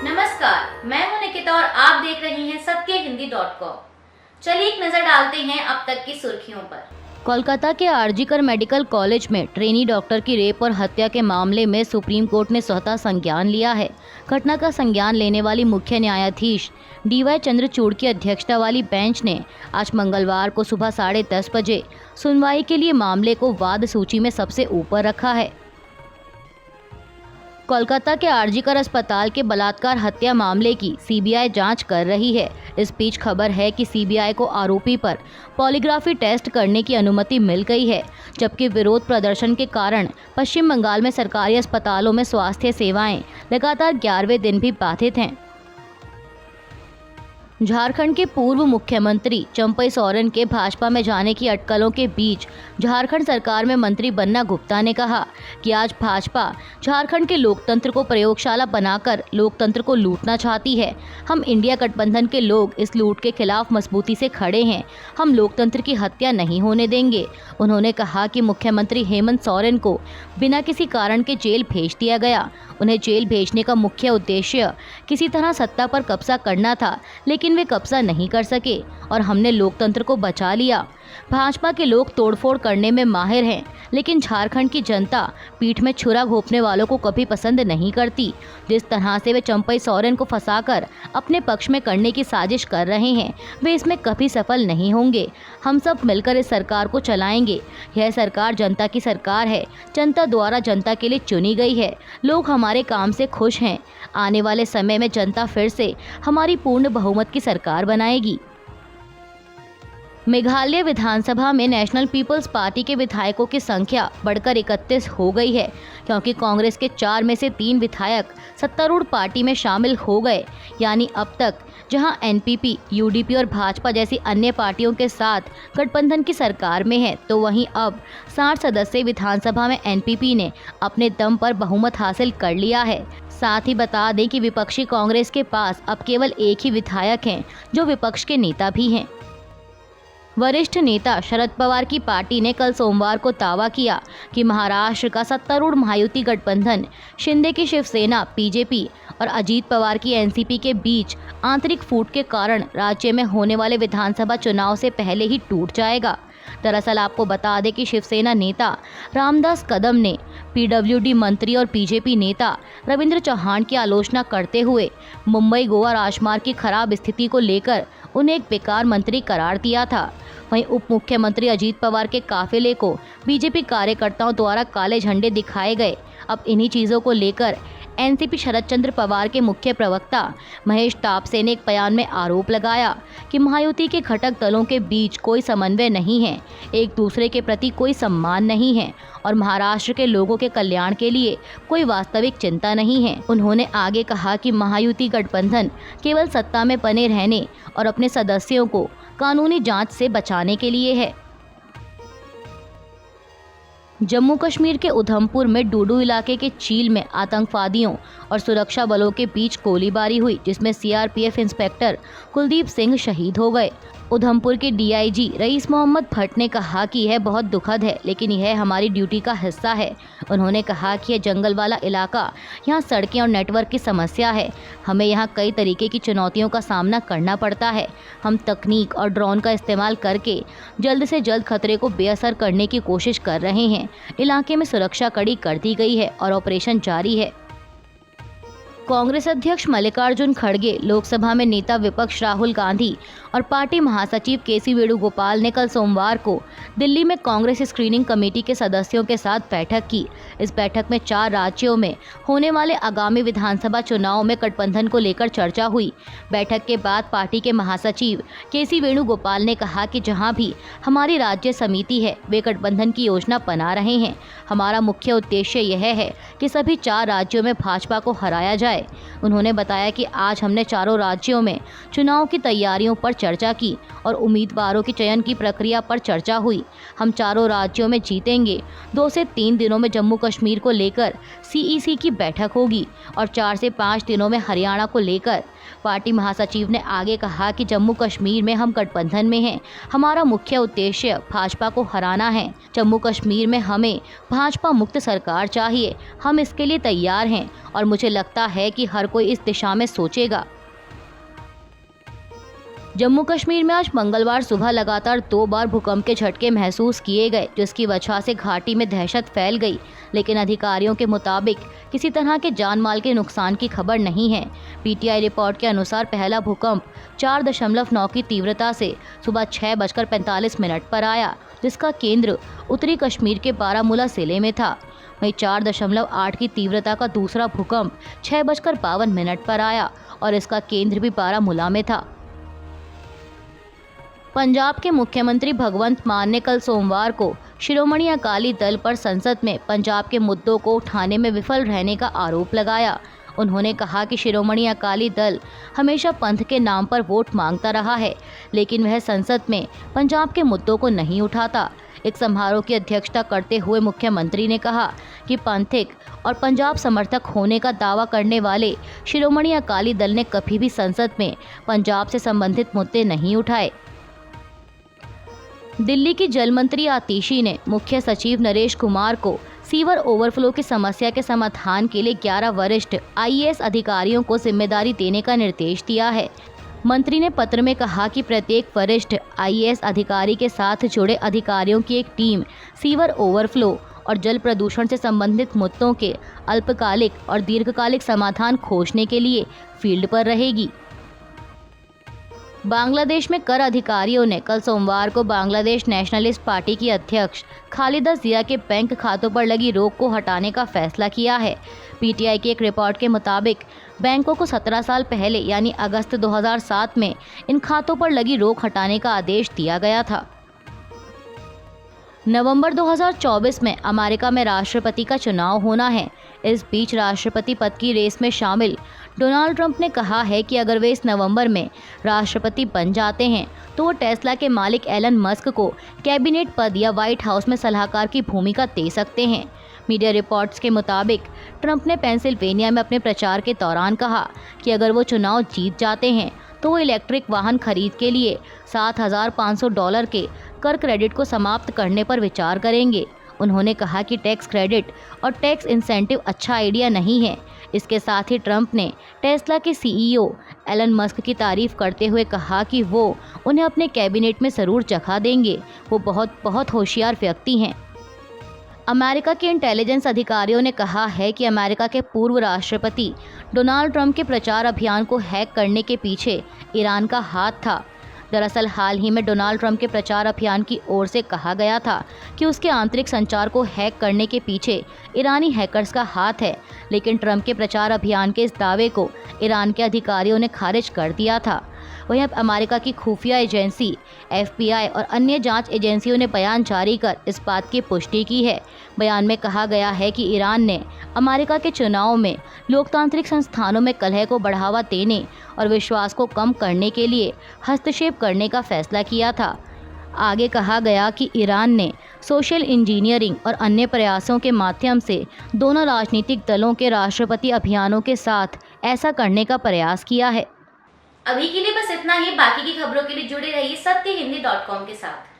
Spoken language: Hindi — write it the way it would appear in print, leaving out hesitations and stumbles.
नमस्कार, मैं हूं निकिता और आप देख रही हैं सत्यहिंदी.com। चलिए एक नजर डालते हैं अब तक की सुर्खियों पर। कोलकाता के आरजीकर मेडिकल कॉलेज में ट्रेनी डॉक्टर की रेप और हत्या के मामले में सुप्रीम कोर्ट ने स्वतः संज्ञान लिया है। घटना का संज्ञान लेने वाली मुख्य न्यायाधीश DY चंद्रचूड़ की अध्यक्षता वाली बेंच ने आज मंगलवार को सुबह 10:30 बजे सुनवाई के लिए मामले को वाद सूची में सबसे ऊपर रखा है। कोलकाता के आरजीकर अस्पताल के बलात्कार हत्या मामले की CBI जांच कर रही है। इस बीच खबर है कि CBI को आरोपी पर पॉलीग्राफी टेस्ट करने की अनुमति मिल गई है, जबकि विरोध प्रदर्शन के कारण पश्चिम बंगाल में सरकारी अस्पतालों में स्वास्थ्य सेवाएं लगातार 11वें दिन भी बाधित हैं। झारखंड के पूर्व मुख्यमंत्री चंपई सोरेन के भाजपा में जाने की अटकलों के बीच झारखंड सरकार में मंत्री बन्ना गुप्ता ने कहा कि आज भाजपा झारखंड के लोकतंत्र को प्रयोगशाला बनाकर लोकतंत्र को लूटना चाहती है। हम इंडिया गठबंधन के लोग इस लूट के खिलाफ मजबूती से खड़े हैं। हम लोकतंत्र की हत्या नहीं होने देंगे। उन्होंने कहा कि मुख्यमंत्री हेमंत सोरेन को बिना किसी कारण के जेल भेज दिया गया। उन्हें जेल भेजने का मुख्य उद्देश्य किसी तरह सत्ता पर कब्जा करना था, लेकिन वे कब्जा नहीं कर सके और हमने लोकतंत्र को बचा लिया। भाजपा के लोग तोड़फोड़ करने में माहिर हैं, लेकिन झारखंड की जनता पीठ में छुरा घोंपने वालों को कभी पसंद नहीं करती। जिस तरह से वे चंपई सोरेन को फंसाकर अपने पक्ष में करने की साजिश कर रहे हैं, वे इसमें कभी सफल नहीं होंगे। हम सब मिलकर इस सरकार को चलाएंगे। यह सरकार जनता की सरकार है, जनता द्वारा जनता के लिए चुनी गई है। लोग हमारे काम से खुश हैं। आने वाले समय में जनता फिर से हमारी पूर्ण बहुमत की सरकार बनाएगी। मेघालय विधानसभा में नेशनल पीपल्स पार्टी के विधायकों की संख्या बढ़कर 31 हो गई है, क्योंकि कांग्रेस के 4 में से 3 विधायक सत्तारूढ़ पार्टी में शामिल हो गए। यानी अब तक जहां NPP, UDP और भाजपा जैसी अन्य पार्टियों के साथ गठबंधन की सरकार में है, तो वहीं अब 60 सदस्यीय विधानसभा में NPP ने अपने दम पर बहुमत हासिल कर लिया है। साथ ही बता दें कि विपक्षी कांग्रेस के पास अब केवल एक ही विधायक हैं, जो विपक्ष के नेता भी हैं। वरिष्ठ नेता शरद पवार की पार्टी ने कल सोमवार को दावा किया कि महाराष्ट्र का सत्तारूढ़ महायुति गठबंधन शिंदे की शिवसेना BJP और अजीत पवार की NCP के बीच आंतरिक फूट के कारण राज्य में होने वाले विधानसभा चुनाव से पहले ही टूट जाएगा। दरअसल आपको बता दें कि शिवसेना नेता रामदास कदम ने PWD मंत्री और BJP नेता रविंद्र चौहान की आलोचना करते हुए मुंबई गोवा राजमार्ग की खराब स्थिति को लेकर उन्हें एक बेकार मंत्री करार दिया था। वहीं उप मुख्यमंत्री अजीत पवार के काफिले को BJP कार्यकर्ताओं द्वारा काले झंडे दिखाए गए। अब इन्हीं चीज़ों को लेकर NCP शरद चंद्र पवार के मुख्य प्रवक्ता महेश तापसे ने एक बयान में आरोप लगाया कि महायुति के घटक दलों के बीच कोई समन्वय नहीं है, एक दूसरे के प्रति कोई सम्मान नहीं है और महाराष्ट्र के लोगों के कल्याण के लिए कोई वास्तविक चिंता नहीं है। उन्होंने आगे कहा कि महायुति गठबंधन केवल सत्ता में बने रहने और अपने सदस्यों को कानूनी जांच से बचाने के लिए है। जम्मू कश्मीर के उधमपुर में डूडू इलाके के चील में आतंकवादियों और सुरक्षा बलों के बीच गोलीबारी हुई, जिसमें CRPF इंस्पेक्टर कुलदीप सिंह शहीद हो गए। उधमपुर के DIG रईस मोहम्मद भट्ट ने कहा कि यह बहुत दुखद है, लेकिन यह हमारी ड्यूटी का हिस्सा है। उन्होंने कहा कि यह जंगल वाला इलाका, यहाँ सड़कें और नेटवर्क की समस्या है। हमें यहाँ कई तरीके की चुनौतियों का सामना करना पड़ता है। हम तकनीक और ड्रोन का इस्तेमाल करके जल्द से जल्द खतरे को बेअसर करने की कोशिश कर रहे हैं। इलाके में सुरक्षा कड़ी कर दी गई है और ऑपरेशन जारी है। कांग्रेस अध्यक्ष मल्लिकार्जुन खड़गे, लोकसभा में नेता विपक्ष राहुल गांधी और पार्टी महासचिव KC वेणुगोपाल ने कल सोमवार को दिल्ली में कांग्रेस स्क्रीनिंग कमेटी के सदस्यों के साथ बैठक की। इस बैठक में 4 राज्यों में होने वाले आगामी विधानसभा चुनाव में गठबंधन को लेकर चर्चा हुई। बैठक के बाद पार्टी के महासचिव KC वेणुगोपाल ने कहा कि जहां भी हमारी राज्य समिति है, वे गठबंधन की योजना बना रहे हैं। हमारा मुख्य उद्देश्य यह है कि सभी 4 राज्यों में भाजपा को हराया जाए। उन्होंने बताया कि आज हमने चारों राज्यों में चुनाव की तैयारियों पर चर्चा की और उम्मीदवारों की चयन की प्रक्रिया पर चर्चा हुई। हम चारों राज्यों में जीतेंगे। 2 से 3 दिनों में जम्मू कश्मीर को लेकर CEC की बैठक होगी और 4 से 5 दिनों में हरियाणा को लेकर। पार्टी महासचिव ने आगे कहा कि जम्मू कश्मीर में हम गठबंधन में हैं। हमारा मुख्य उद्देश्य भाजपा को हराना है। जम्मू कश्मीर में हमें भाजपा मुक्त सरकार चाहिए। हम इसके लिए तैयार हैं और मुझे लगता है कि हर कोई इस दिशा में सोचेगा। जम्मू कश्मीर में आज मंगलवार सुबह लगातार 2 बार भूकंप के झटके महसूस किए गए, जिसकी वजह से घाटी में दहशत फैल गई, लेकिन अधिकारियों के मुताबिक किसी तरह के जान माल के नुकसान की खबर नहीं है। पीटीआई रिपोर्ट के अनुसार पहला भूकंप 4.9 की तीव्रता से सुबह 6:45 पर आया, जिसका केंद्र उत्तरी कश्मीर के बारामूला जिले में था। वहीं 4.8 की तीव्रता का दूसरा भूकंप 6:52 पर आया और इसका केंद्र भी बारामूला में था। पंजाब के मुख्यमंत्री भगवंत मान ने कल सोमवार को शिरोमणि अकाली दल पर संसद में पंजाब के मुद्दों को उठाने में विफल रहने का आरोप लगाया। उन्होंने कहा कि शिरोमणि अकाली दल हमेशा पंथ के नाम पर वोट मांगता रहा है, लेकिन वह संसद में पंजाब के मुद्दों को नहीं उठाता। एक समारोह की अध्यक्षता करते हुए मुख्यमंत्री ने कहा कि पंथिक और पंजाब समर्थक होने का दावा करने वाले शिरोमणि अकाली दल ने कभी भी संसद में पंजाब से संबंधित मुद्दे नहीं उठाए। दिल्ली की जल मंत्री आतिशी ने मुख्य सचिव नरेश कुमार को सीवर ओवरफ्लो की समस्या के समाधान के लिए 11 वरिष्ठ आईएएस अधिकारियों को जिम्मेदारी देने का निर्देश दिया है। मंत्री ने पत्र में कहा कि प्रत्येक वरिष्ठ आईएएस अधिकारी के साथ जुड़े अधिकारियों की एक टीम सीवर ओवरफ्लो और जल प्रदूषण से संबंधित मुद्दों के अल्पकालिक और दीर्घकालिक समाधान खोजने के लिए फील्ड पर रहेगी। बांग्लादेश में कर अधिकारियों ने कल सोमवार को बांग्लादेश नेशनलिस्ट पार्टी की अध्यक्ष खालिदा जिया के बैंक खातों पर लगी रोक को हटाने का फैसला किया है। पीटीआई की एक रिपोर्ट के मुताबिक बैंकों को 17 साल पहले यानी अगस्त 2007 में इन खातों पर लगी रोक हटाने का आदेश दिया गया था। नवंबर 2024 में अमेरिका में राष्ट्रपति का चुनाव होना है। इस बीच राष्ट्रपति पद की रेस में शामिल डोनाल्ड ट्रंप ने कहा है कि अगर वे इस नवंबर में राष्ट्रपति बन जाते हैं तो वो टेस्ला के मालिक एलन मस्क को कैबिनेट पद या व्हाइट हाउस में सलाहकार की भूमिका दे सकते हैं। मीडिया रिपोर्ट्स के मुताबिक ट्रंप ने पेंसिल्वेनिया में अपने प्रचार के दौरान कहा कि अगर वो चुनाव जीत जाते हैं तो वो इलेक्ट्रिक वाहन खरीद के लिए $7,500 के कर क्रेडिट को समाप्त करने पर विचार करेंगे। उन्होंने कहा कि टैक्स क्रेडिट और टैक्स इंसेंटिव अच्छा आइडिया नहीं है। इसके साथ ही ट्रंप ने टेस्ला के सीईओ एलन मस्क की तारीफ करते हुए कहा कि वो उन्हें अपने कैबिनेट में ज़रूर जगह देंगे। वो बहुत होशियार व्यक्ति हैं। अमेरिका के इंटेलिजेंस अधिकारियों ने कहा है कि अमेरिका के पूर्व राष्ट्रपति डोनाल्ड ट्रंप के प्रचार अभियान को हैक करने के पीछे ईरान का हाथ था। दरअसल हाल ही में डोनाल्ड ट्रंप के प्रचार अभियान की ओर से कहा गया था कि उसके आंतरिक संचार को हैक करने के पीछे ईरानी हैकर्स का हाथ है, लेकिन ट्रंप के प्रचार अभियान के इस दावे को ईरान के अधिकारियों ने खारिज कर दिया था। वहीं अब अमेरिका की खुफिया एजेंसी FBI और अन्य जांच एजेंसियों ने बयान जारी कर इस बात की पुष्टि की है। बयान में कहा गया है कि ईरान ने अमेरिका के चुनाव में लोकतांत्रिक संस्थानों में कलह को बढ़ावा देने और विश्वास को कम करने के लिए हस्तक्षेप करने का फैसला किया था। आगे कहा गया कि ईरान ने सोशल इंजीनियरिंग और अन्य प्रयासों के माध्यम से दोनों राजनीतिक दलों के राष्ट्रपति अभियानों के साथ ऐसा करने का प्रयास किया है। अभी के लिए बस इतना ही। बाकी की खबरों के लिए जुड़े रहिए सत्यहिंदी.com के साथ।